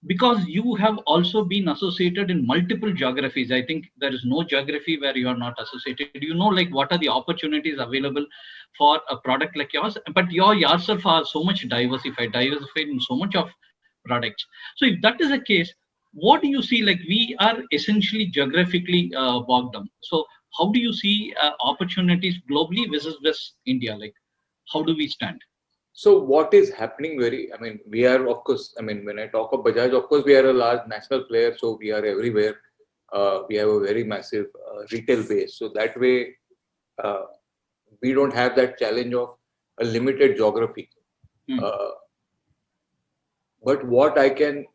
because you have also been associated in multiple geographies. I think there is no geography where you are not associated. You know, like what are the opportunities available for a product like yours, but you yourself are so much diversified in so much of products. So if that is the case, what do you see? Like we are essentially geographically bogged down. So how do you see opportunities globally versus West India? Like how do we stand? So what is happening I mean, we are, of course, I mean, when I talk of Bajaj, of course, we are a large national player, so we are everywhere. We have a very massive retail base. So that way, uh, we don't have that challenge of a limited geography. Hmm. Uh, but what I can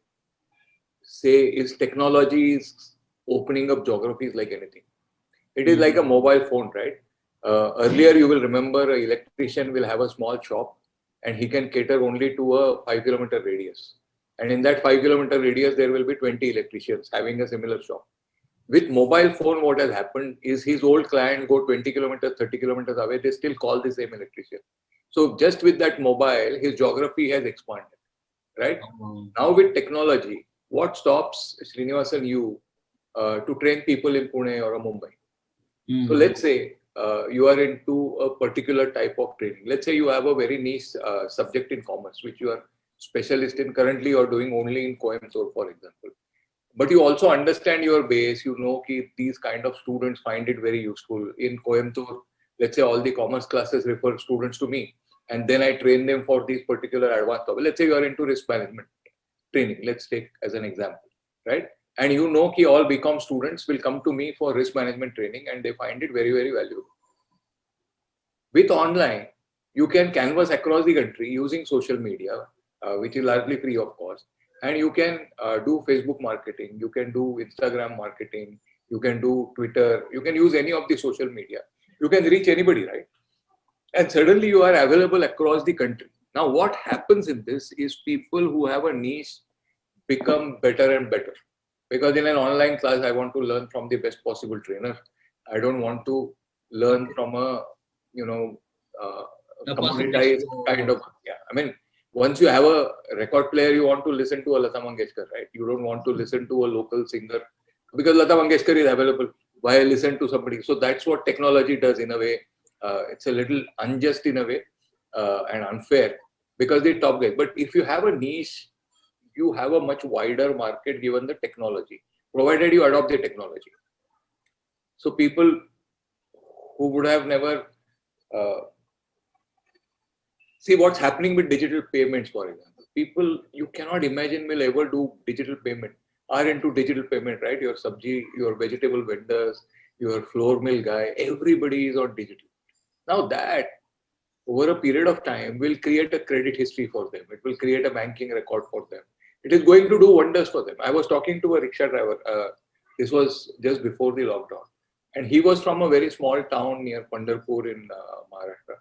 say is technology is opening up geographies like anything. It is Hmm. like a mobile phone, right? Earlier, you will remember an electrician will have a small shop and he can cater only to a 5 kilometer radius. And in that 5 kilometer radius, there will be 20 electricians having a similar shop. With mobile phone, what has happened is his old client go 20 kilometers, 30 kilometers away, they still call the same electrician. So just with that mobile, his geography has expanded, right? Oh. Now with technology, what stops Srinivasan you to train people in Pune or Mumbai? So Hmm. let's say you are into a particular type of training. Let's say you have a very niche subject in commerce, which you are specialist in currently or doing only in Coimbatore, for example. But you also understand your base. You know that these kind of students find it very useful. In Coimbatore, let's say all the commerce classes refer students to me, and then I train them for these particular advanced topics. Let's say you are into risk management training. Let's take as an example, right? And you know that all become students will come to me for risk management training and they find it very, very valuable. With online, you can canvas across the country using social media, which is largely free of cost. And you can do Facebook marketing, you can do Instagram marketing, you can do Twitter, you can use any of the social media. You can reach anybody, right? And suddenly you are available across the country. Now, what happens in this is people who have a niche become better and better. Because in an online class, I want to learn from the best possible trainer. I don't want to learn from a, you know, uh, A person next commoditized kind to. of, yeah. I mean, once you have a record player, you want to listen to a Lata Mangeshkar, right? You don't want to listen to a local singer because Lata Mangeshkar is available. Why listen to somebody? So that's what technology does in a way. It's a little unjust in a way and unfair because they top guys. But if you have a niche, you have a much wider market given the technology, provided you adopt the technology. So people who would have never uh, see what's happening with digital payments, for example. People you cannot imagine will ever do digital payment, are into digital payment, right? Your subji, your vegetable vendors, your floor mill guy, everybody is on digital. Now that over a period of time will create a credit history for them. It will create a banking record for them. It is going to do wonders for them. I was talking to a rickshaw driver. This was just before the lockdown. And he was from a very small town near Pandharpur in Maharashtra.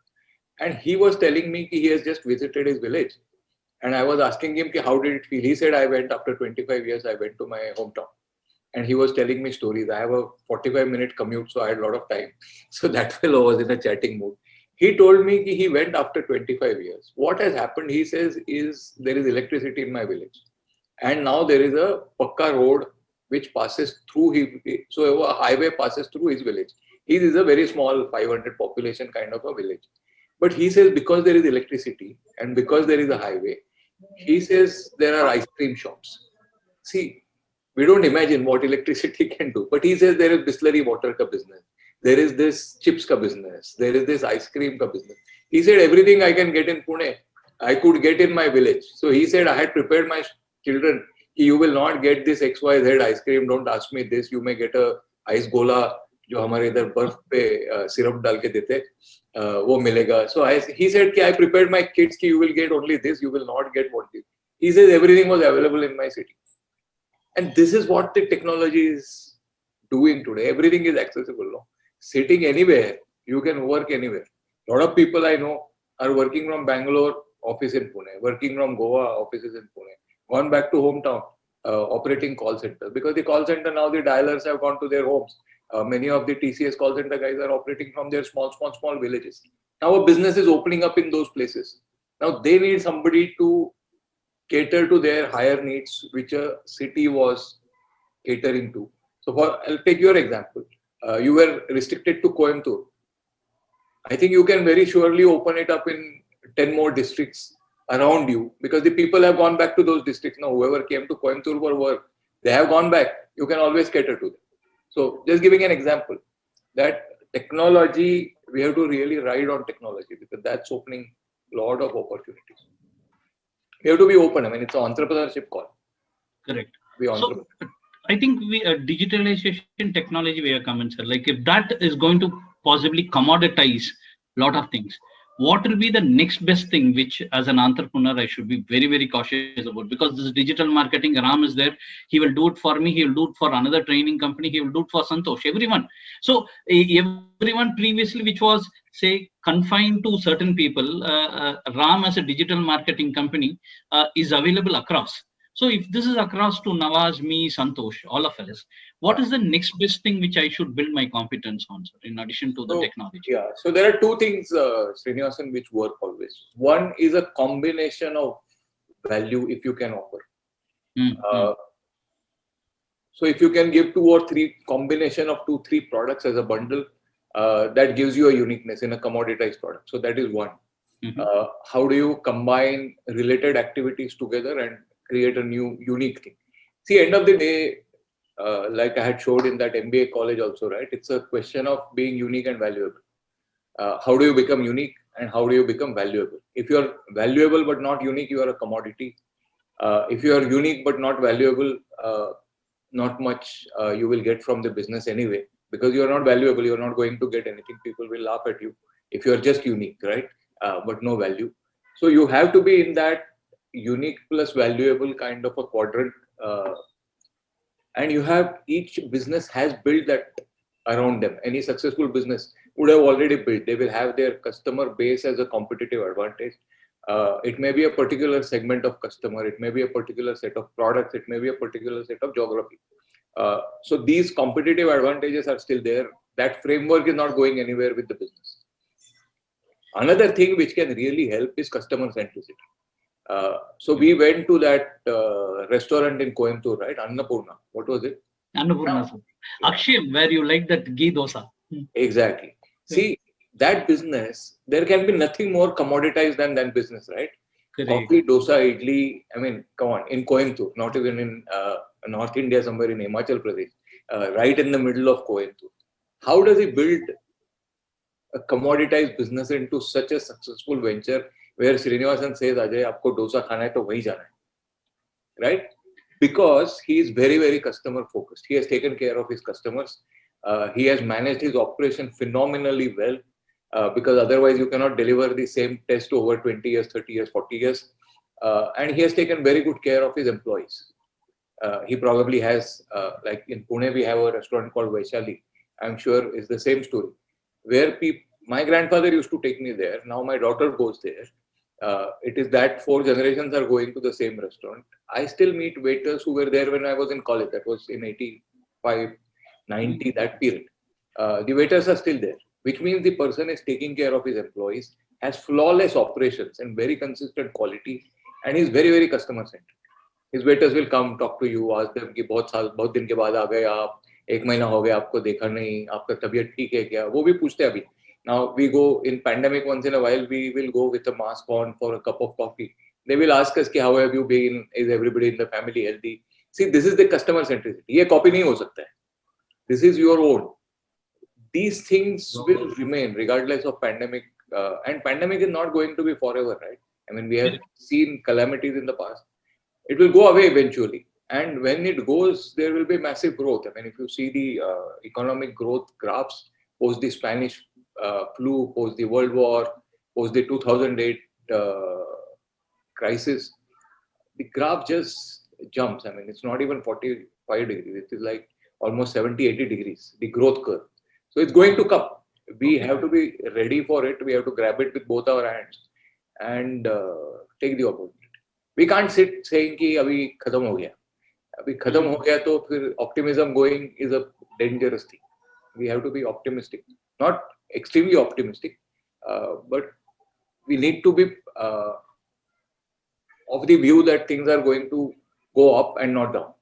And he was telling me he has just visited his village. And I was asking him, how did it feel? He said, I went after 25 years, I went to my hometown. And he was telling me stories. I have a 45-minute commute, so I had a lot of time. So that fellow was in a chatting mood. He told me he went after 25 years. What has happened, he says, is there is electricity in my village. And now there is a Pakka road which passes through his, so a highway passes through his village. His is a very small 500 population kind of a village. But he says because there is electricity and because there is a highway, he says there are ice cream shops. See, we don't imagine what electricity can do. But he says there is distillery water ka business. There is this chips ka business. There is this ice cream ka business. He said everything I can get in Pune, I could get in my village. So he said I had prepared my children. You will not get this XYZ ice cream. Don't ask me this. You may get a ice gola जो हमारे इधर बर्फ पे syrup डाल के देते वो मिलेगा. So he said कि I prepared my kids कि you will get only this. You will not get what this. He says everything was available in my city. And this is what the technology is doing today. Everything is accessible. No? Sitting anywhere, you can work anywhere. A lot of people I know are working from Bangalore, office in Pune, working from Goa, offices in Pune, gone back to hometown, operating call centers. Because the call center now, the dialers have gone to their homes. Many of the TCS call center guys are operating from their small villages. Now a business is opening up in those places. Now they need somebody to cater to their higher needs, which a city was catering to. So I'll take your example. You were restricted to Coimbatore. I think you can very surely open it up in 10 more districts around you, because the people have gone back to those districts. Now, whoever came to Coimbatore for work, they have gone back. You can always cater to them. So just giving an example, that technology, we have to really ride on technology, because that's opening a lot of opportunities. We have to be open. I mean, it's an entrepreneurship call. Correct. Be So entrepreneur. I think digitalization technology where come sir. Like if that is going to possibly commoditize a lot of things, what will be the next best thing which as an entrepreneur I should be very, very cautious about? Because this digital marketing, Ram is there. He will do it for me. He will do it for another training company. He will do it for Santosh, everyone. So everyone previously, which was say confined to certain people, Ram as a digital marketing company is available across. So if this is across to Nawaz, me, Santosh, all of us, what is the next best thing which I should build my competence on, sir, in addition to the technology? Yeah, so there are two things, Srinivasan, which work always. One is a combination of value if you can offer. So if you can give 2 or 3 combination of 2-3 products as a bundle, that gives you a uniqueness in a commoditized product. So that is one. How do you combine related activities together and create a new unique thing? See, end of the day, like I had showed in that MBA college also, right? It's a question of being unique and valuable. How do you become unique and how do you become valuable? If you are valuable but not unique, you are a commodity. If you are unique but not valuable, not much you will get from the business anyway, because you are not valuable. You are not going to get anything. People will laugh at you if you are just unique, right? But no value. So you have to be in that unique plus valuable kind of a quadrant, and you have, each business has built that around them. Any successful business would have already built. They will have their customer base as a competitive advantage. It may be a particular segment of customer, it may be a particular set of products, it may be a particular set of geography. So these competitive advantages are still there. That framework is not going anywhere with the business. Another thing which can really help is customer centricity. So we went to that restaurant in Coimbatore, right? Annapurna. What was it? Annapurna, sir. Akshayam, where you like that ghee dosa. Exactly. See, that business, there can be nothing more commoditized than business, right? Correct. Coffee, dosa, idli. I mean, come on, in Coimbatore, not even in North India, somewhere in Himachal Pradesh, right in the middle of Coimbatore. How does he build a commoditized business into such a successful venture where Srinivasan says, Ajay, aapko dosa khana hai to wahi jana hai, right? Because he is very, very customer focused. He has taken care of his customers. He has managed his operation phenomenally well, because otherwise you cannot deliver the same test over 20 years, 30 years, 40 years. And he has taken very good care of his employees. He probably has, like in Pune, we have a restaurant called Vaishali. I'm sure it's the same story, where my grandfather used to take me there. Now my daughter goes there. It is that 4 generations are going to the same restaurant. I still meet waiters who were there when I was in college. That was in 85, 90, that period. The waiters are still there, which means the person is taking care of his employees, has flawless operations and very consistent quality, and is very, very customer centric. His waiters will come, talk to you, ask them कि बहुत दिन के बाद आ गए आप, 1 महीना हो गया आपको देखा नहीं, आपका तबीयत ठीक है क्या, वो भी पूछते हैं अभी. Now we go in pandemic, once in a while we will go with a mask on for a cup of coffee. They will ask us कि how have you been, is everybody in the family healthy? See, this is the customer centricity. ये copy नहीं हो सकता है. This is your own. These things will remain regardless of pandemic, and pandemic is not going to be forever, right? I mean, we have seen calamities in the past. It will go away eventually, and when it goes, there will be massive growth. I mean, if you see the economic growth graphs post the Spanish flu, post the World War, post the 2008 crisis, the graph just jumps. I mean, it's not even 45 degrees. It is like almost 70, 80 degrees, the growth curve. So it's going to come. We have to be ready for it. We have to grab it with both our hands and take the opportunity. We can't sit saying कि अभी खत्म हो गया. अभी खत्म हो गया तो फिर optimism going is a dangerous thing. We have to be optimistic, not extremely optimistic, but we need to be of the view that things are going to go up and not down.